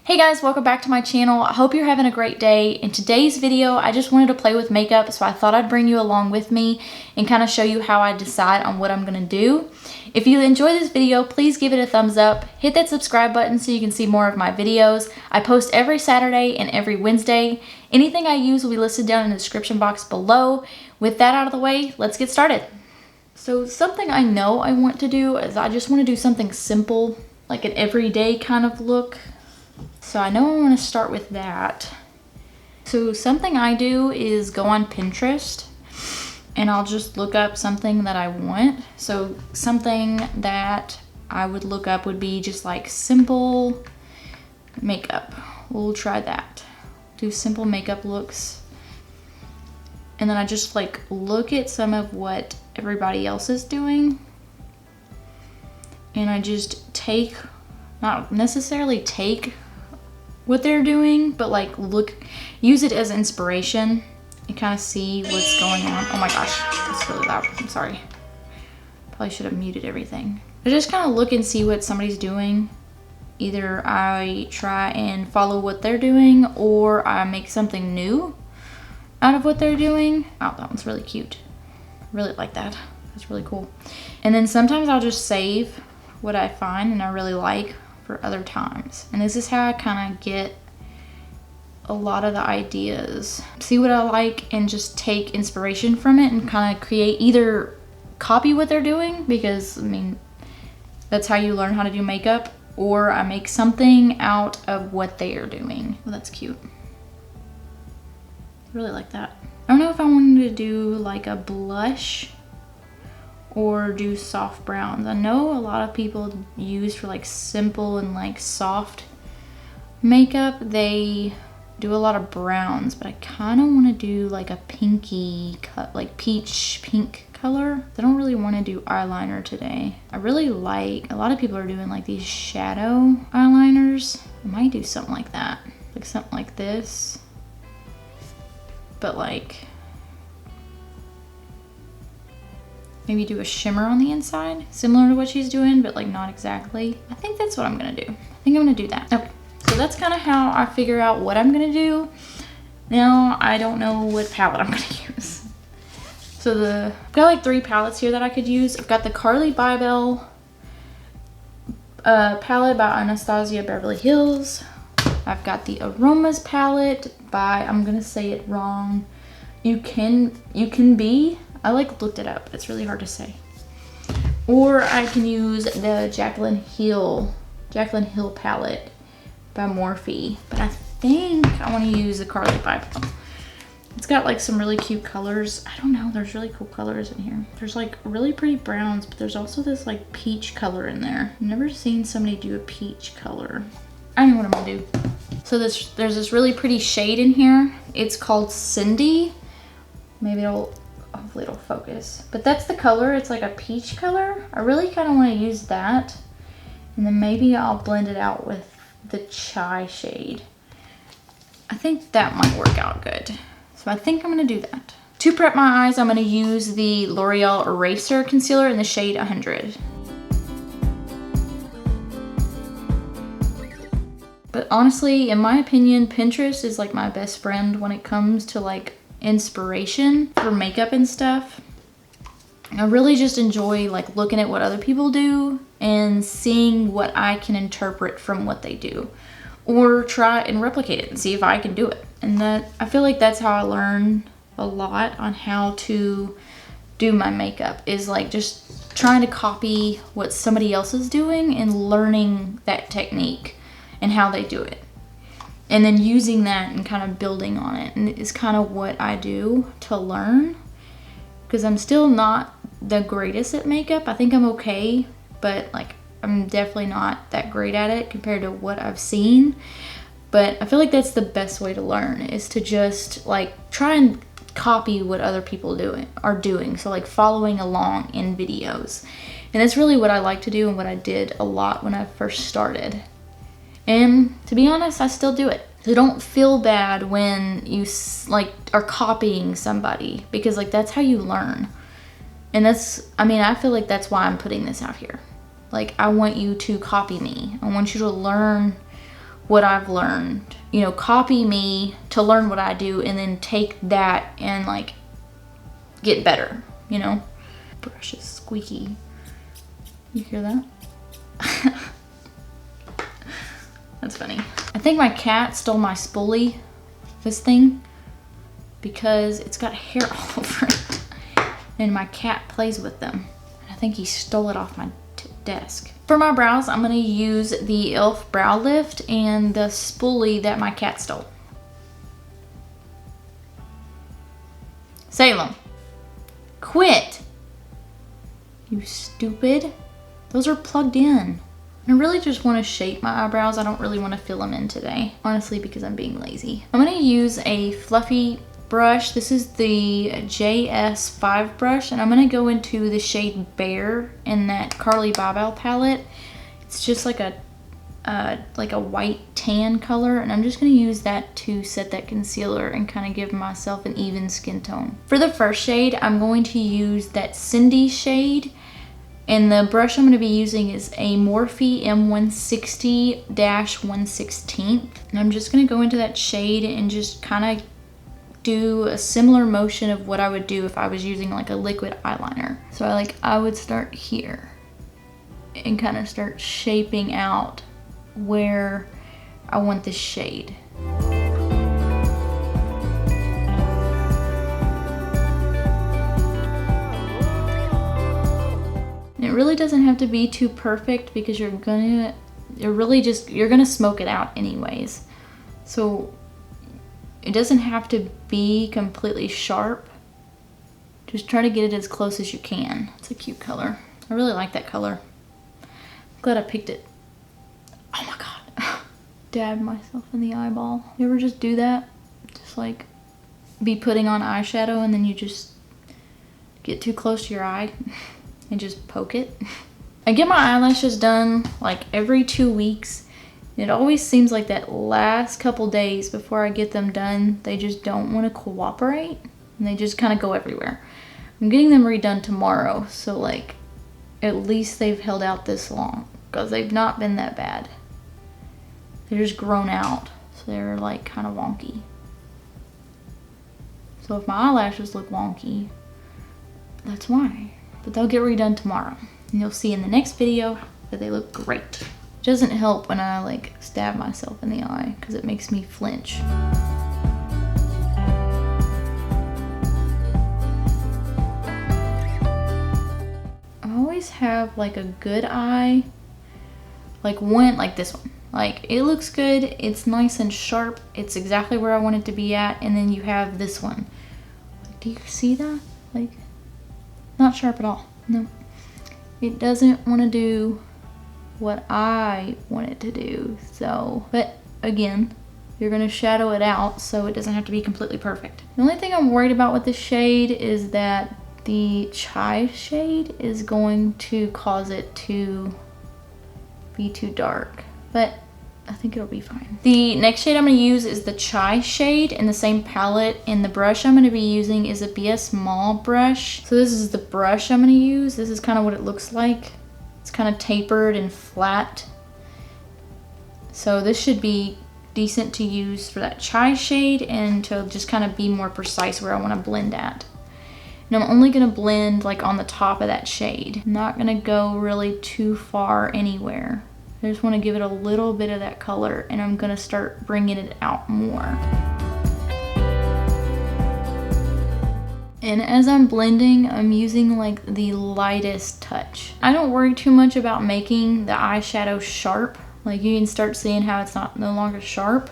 Hey guys, welcome back to my channel. I hope you're having a great day. In today's video, I just wanted to play with makeup, so I thought I'd bring you along with me and kind of show you how I decide on what I'm gonna do. If you enjoy this video, please give it a thumbs up. Hit that subscribe button so you can see more of my videos. I post every Saturday and every Wednesday. Anything I use will be listed down in the description box below. With that out of the way, let's get started. So something I know I want to do is I just want to do something simple, like an everyday kind of look. So I know I want to start with that. So something I do is go on Pinterest and I'll just look up something that I want. So something that I would look up would be just like simple makeup. We'll try that. Do simple makeup looks. And then I just like look at some of what everybody else is doing. And I just take, not necessarily take what they're doing, but like use it as inspiration and kind of see what's going on. Oh my gosh, that's really loud. I'm sorry. Probably should have muted everything. I just kind of look and see what somebody's doing. Either I try and follow what they're doing or I make something new out of what they're doing. Oh, that one's really cute. I really like that. That's really cool. And then sometimes I'll just save what I find and I really like for other times. And this is how I kind of get a lot of the ideas. See what I like and just take inspiration from it and kind of create, either copy what they're doing, because I mean, that's how you learn how to do makeup, or I make something out of what they are doing. Well, that's cute. I really like that. I don't know if I wanted to do like a blush or do soft browns. I know a lot of people use for like simple and like soft makeup, they do a lot of browns, but I kind of want to do like a pinky cut, like peach pink color. I don't really want to do eyeliner today. I really like, a lot of people are doing like these shadow eyeliners. I might do something like that, like something like this, but like maybe do a shimmer on the inside, similar to what she's doing, but like not exactly. I think that's what I'm gonna do. I think I'm gonna do that. Okay, so that's kind of how I figure out what I'm gonna do. Now, I don't know what palette I'm gonna use. So I've got like 3 palettes here that I could use. I've got the Carli Bybel palette by Anastasia Beverly Hills. I've got the Aromas palette by, I'm gonna say it wrong, You Can Be. I like looked it up, it's really hard to say. Or I can use the Jaclyn Hill palette by Morphe. But I think I want to use the Carli Bybel. It's got like some really cute colors. I don't know, there's really cool colors in here. There's like really pretty browns, but there's also this like peach color in there. I've never seen somebody do a peach color. I know what I'm gonna do. So there's this really pretty shade in here. It's called Cindy. Maybe hopefully it'll focus, but that's the color. It's like a peach color. I really kind of want to use that, and then maybe I'll blend it out with the chai shade. I think that might work out good, so I think I'm gonna do that. To prep my eyes, I'm gonna use the L'Oreal Eraser Concealer in the shade 100. But honestly, in my opinion, Pinterest is like my best friend when it comes to like inspiration for makeup and stuff. I really just enjoy like looking at what other people do and seeing what I can interpret from what they do, or try and replicate it and see if I can do it. And that, I feel like that's how I learn a lot on how to do my makeup, is like just trying to copy what somebody else is doing and learning that technique and how they do it, and then using that and kind of building on it. And it's kind of what I do to learn, because I'm still not the greatest at makeup. I think I'm okay, but like I'm definitely not that great at it compared to what I've seen. But I feel like that's the best way to learn, is to just like try and copy what other people are doing. So like following along in videos. And that's really what I like to do and what I did a lot when I first started. And to be honest, I still do it. So don't feel bad when you like are copying somebody, because like that's how you learn. And that's, I mean, I feel like that's why I'm putting this out here. Like, I want you to copy me. I want you to learn what I've learned. You know, copy me to learn what I do and then take that and like get better, you know? Brush is squeaky. You hear that? That's funny. I think my cat stole my spoolie, this thing, because it's got hair all over it. And my cat plays with them. And I think he stole it off my desk. For my brows, I'm gonna use the e.l.f. Brow Lift and the spoolie that my cat stole. Salem, quit. You stupid. Those are plugged in. I really just want to shape my eyebrows. I don't really want to fill them in today, honestly, because I'm being lazy. I'm going to use a fluffy brush. This is the JS5 brush, and I'm going to go into the shade Bare in that Carli Bybel palette. It's just like a white tan color, and I'm just going to use that to set that concealer and kind of give myself an even skin tone. For the first shade, I'm going to use that Cindy shade. And the brush I'm going to be using is a Morphe M160-116. And I'm just going to go into that shade and just kind of do a similar motion of what I would do if I was using like a liquid eyeliner. So I would start here and kind of start shaping out where I want this shade. It really doesn't have to be too perfect because you're gonna smoke it out anyways. So it doesn't have to be completely sharp. Just try to get it as close as you can. It's a cute color. I really like that color. I'm glad I picked it. Oh my God. Dabbed myself in the eyeball. You ever just do that? Just like be putting on eyeshadow and then you just get too close to your eye and just poke it. I get my eyelashes done like every 2 weeks. It always seems like that last couple days before I get them done, they just don't want to cooperate and they just kind of go everywhere. I'm getting them redone tomorrow, so like at least they've held out this long because they've not been that bad. They're just grown out, so they're like kind of wonky. So if my eyelashes look wonky, that's why. But they'll get redone tomorrow. And you'll see in the next video that they look great. It doesn't help when I like stab myself in the eye because it makes me flinch. I always have like a good eye, like one, like this one. Like it looks good, it's nice and sharp, it's exactly where I want it to be at, and then you have this one. Like, do you see that? Like, not sharp at all. No. It doesn't want to do what I want it to do. So, but again, you're going to shadow it out so it doesn't have to be completely perfect. The only thing I'm worried about with this shade is that the chai shade is going to cause it to be too dark. But I think it'll be fine. The next shade I'm going to use is the chai shade in the same palette, and the brush I'm going to be using is a BS Mall brush. So this is the brush I'm going to use. This is kind of what it looks like. It's kind of tapered and flat. So this should be decent to use for that chai shade and to just kind of be more precise where I want to blend at. And I'm only going to blend like on the top of that shade. I'm not going to go really too far anywhere. I just want to give it a little bit of that color, and I'm going to start bringing it out more. And as I'm blending, I'm using like the lightest touch. I don't worry too much about making the eyeshadow sharp. Like you can start seeing how it's no longer sharp.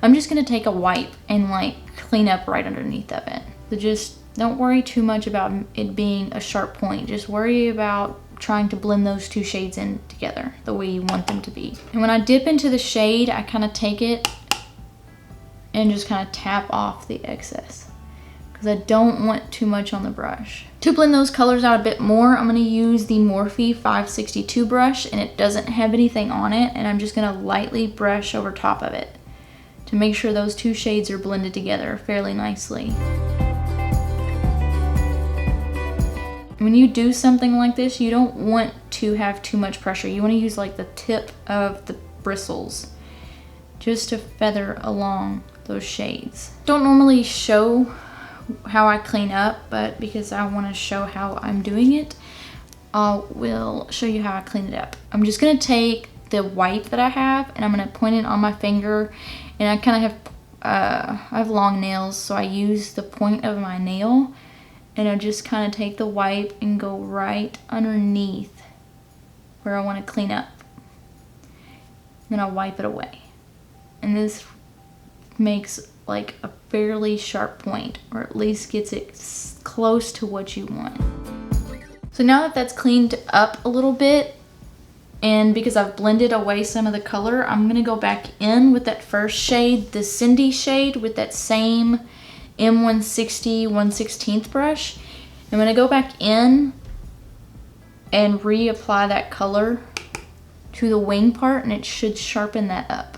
I'm just going to take a wipe and like clean up right underneath of it. So just don't worry too much about it being a sharp point. Just worry about trying to blend those two shades in together the way you want them to be. And when I dip into the shade, I kind of take it and just kind of tap off the excess because I don't want too much on the brush. To blend those colors out a bit more, I'm going to use the Morphe 562 brush, and it doesn't have anything on it, and I'm just going to lightly brush over top of it to make sure those two shades are blended together fairly nicely. When you do something like this, you don't want to have too much pressure. You want to use like the tip of the bristles just to feather along those shades. Don't normally show how I clean up, but because I want to show how I'm doing it, I will show you how I clean it up. I'm just going to take the wipe that I have and I'm going to point it on my finger, and I kind of have I have long nails, so I use the point of my nail and I just kind of take the wipe and go right underneath where I want to clean up. Then I'll wipe it away. And this makes like a fairly sharp point, or at least gets it close to what you want. So now that that's cleaned up a little bit, and because I've blended away some of the color, I'm gonna go back in with that first shade, the Cindy shade, with that same M160 1/16 brush. I'm gonna go back in and reapply that color to the wing part, and it should sharpen that up.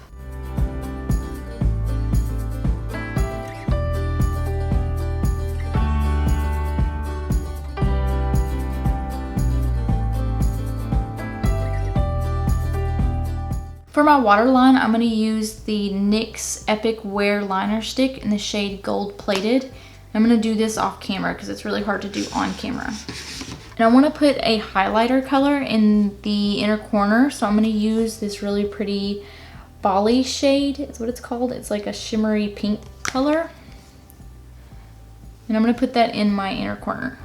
For my waterline, I'm going to use the NYX Epic Wear Liner Stick in the shade Gold Plated. I'm going to do this off camera because it's really hard to do on camera. And I want to put a highlighter color in the inner corner, so I'm going to use this really pretty Bali shade. It's what it's called. It's like a shimmery pink color. And I'm going to put that in my inner corner.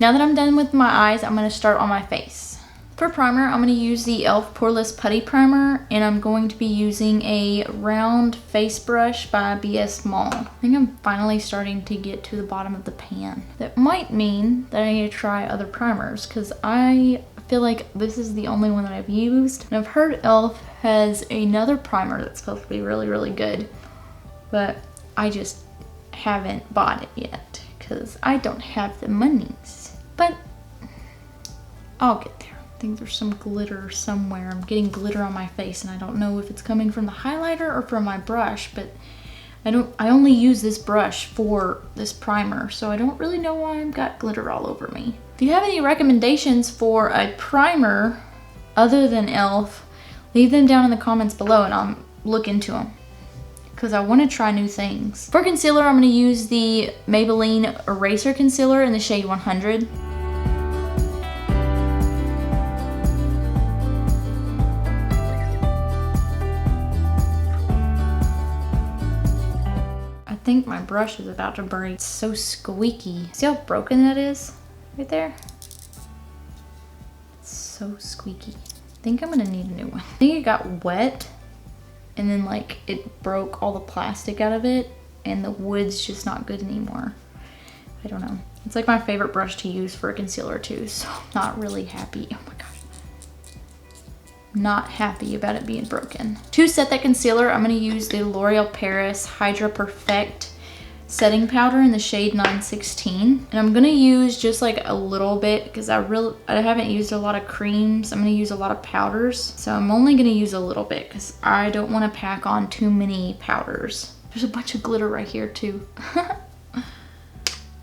Now that I'm done with my eyes, I'm going to start on my face. For primer, I'm going to use the e.l.f. Poreless Putty Primer, and I'm going to be using a round face brush by BS Mall. I think I'm finally starting to get to the bottom of the pan. That might mean that I need to try other primers, because I feel like this is the only one that I've used. And I've heard e.l.f. has another primer that's supposed to be really, really good, but I just haven't bought it yet because I don't have the monies. But I'll get there. I think there's some glitter somewhere. I'm getting glitter on my face and I don't know if it's coming from the highlighter or from my brush, but I only use this brush for this primer, so I don't really know why I've got glitter all over me. If you have any recommendations for a primer other than e.l.f., leave them down in the comments below and I'll look into them, because I want to try new things. For concealer, I'm going to use the Maybelline Eraser Concealer in the shade 100. I think my brush is about to break. It's so squeaky. See how broken that is? Right there? It's so squeaky. I think I'm going to need a new one. I think it got wet, and then like it broke all the plastic out of it, and the wood's just not good anymore. I don't know. It's like my favorite brush to use for a concealer too, so I'm not really happy. Oh my gosh. Not happy about it being broken. To set that concealer, I'm going to use the L'Oreal Paris Hydra Perfect setting powder in the shade 916. And I'm going to use just like a little bit because I haven't used a lot of creams. I'm going to use a lot of powders. So I'm only going to use a little bit because I don't want to pack on too many powders. There's a bunch of glitter right here too.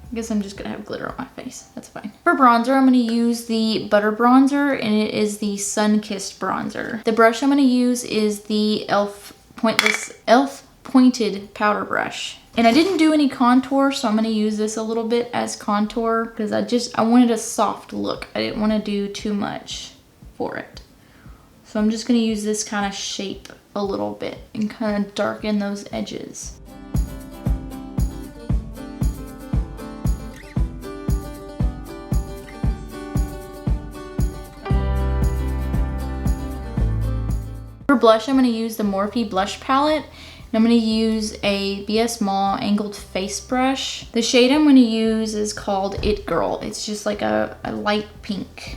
I guess I'm just gonna have glitter on my face. That's fine. For bronzer, I'm gonna use the Butter Bronzer, and it is the Sunkissed bronzer. The brush I'm gonna use is the e.l.f. Pointed Powder Brush. And I didn't do any contour, so I'm gonna use this a little bit as contour because I wanted a soft look. I didn't want to do too much for it. So I'm just gonna use this kind of shape a little bit and kind of darken those edges. For blush, I'm going to use the Morphe blush palette, and I'm going to use a BS Mall angled face brush. The shade I'm going to use is called It Girl. It's just like a light pink.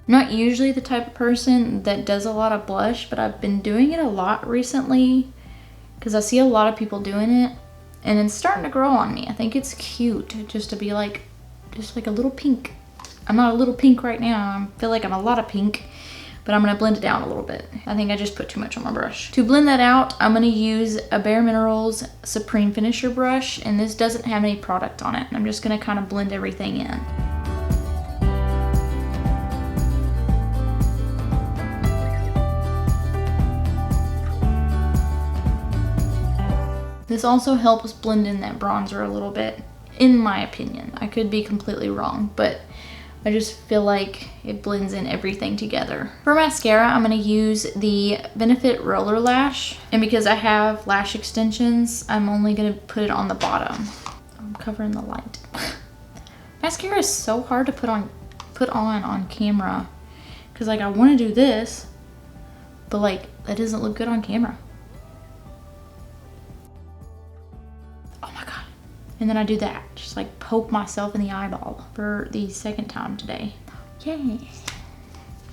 I'm not usually the type of person that does a lot of blush, but I've been doing it a lot recently because I see a lot of people doing it, and it's starting to grow on me. I think it's cute just to be like, just like a little pink. I'm not a little pink right now. I feel like I'm a lot of pink, but I'm gonna blend it out a little bit. I think I just put too much on my brush. To blend that out, I'm gonna use a BareMinerals Supreme Finisher brush, and this doesn't have any product on it. I'm just gonna kind of blend everything in. This also helps blend in that bronzer a little bit, in my opinion. I could be completely wrong, but I just feel like it blends in everything together. For mascara, I'm gonna use the Benefit Roller Lash. And because I have lash extensions, I'm only gonna put it on the bottom. I'm covering the light. Mascara is so hard to put on camera. Cause like I wanna do this, but like that doesn't look good on camera. And then I do that, just like poke myself in the eyeball for the second time today. Yay.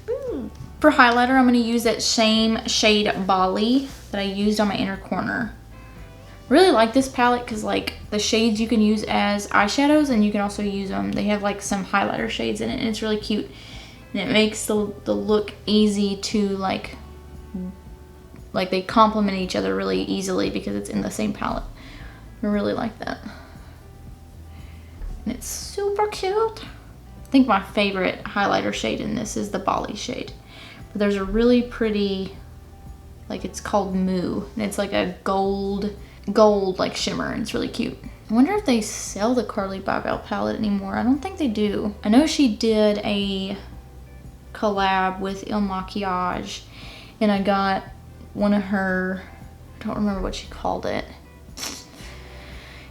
Ooh. For highlighter, I'm gonna use that same shade Bali that I used on my inner corner. Really like this palette because like the shades you can use as eyeshadows, and you can also use them. They have like some highlighter shades in it, and it's really cute. And it makes the look easy to like they complement each other really easily because it's in the same palette. I really like that. And it's super cute. I think my favorite highlighter shade in this is the Bali shade. But there's a really pretty, like it's called Moo. And it's like a gold like shimmer, and it's really cute. I wonder if they sell the Carli Bybel palette anymore. I don't think they do. I know she did a collab with Il Makiage, and I got one of her, I don't remember what she called it.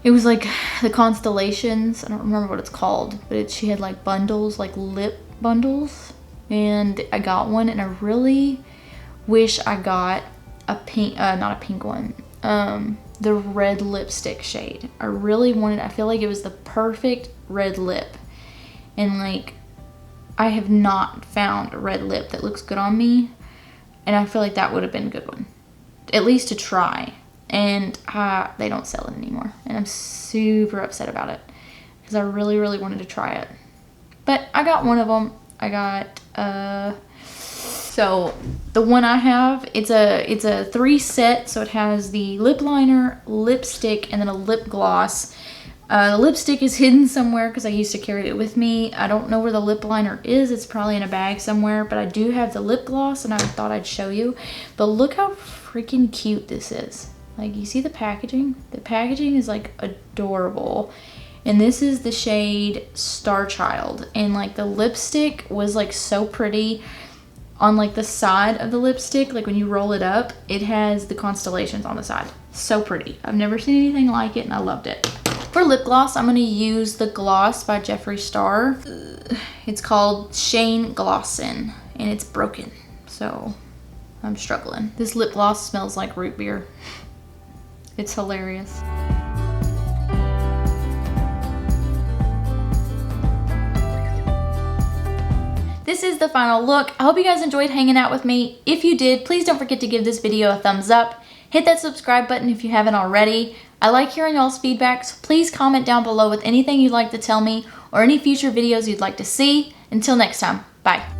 It was like the constellations. I don't remember what it's called, but she had like bundles, like lip bundles. And I got one, and I really wish I got a pink, not a pink one, the red lipstick shade. I really wanted, I feel like it was the perfect red lip. And like, I have not found a red lip that looks good on me. And I feel like that would have been a good one, at least to try. And they don't sell it anymore, and I'm super upset about it because I really wanted to try it. But I got one of them. I got so the one I have, it's a 3 set, so it has the lip liner, lipstick, and then a lip gloss. The lipstick is hidden somewhere because I used to carry it with me. I don't know where the lip liner is. It's probably in a bag somewhere, but I do have the lip gloss, and I thought I'd show you. But look how freaking cute this is. Like, you see the packaging? The packaging is like adorable. And this is the shade Star Child. And like the lipstick was like so pretty. On like the side of the lipstick, like when you roll it up, it has the constellations on the side. So pretty. I've never seen anything like it, and I loved it. For lip gloss, I'm gonna use the Gloss by Jeffree Star. It's called Shane Glossin, and it's broken. So I'm struggling. This lip gloss smells like root beer. It's hilarious. This is the final look. I hope you guys enjoyed hanging out with me. If you did, please don't forget to give this video a thumbs up. Hit that subscribe button if you haven't already. I like hearing y'all's feedback, so please comment down below with anything you'd like to tell me or any future videos you'd like to see. Until next time, bye.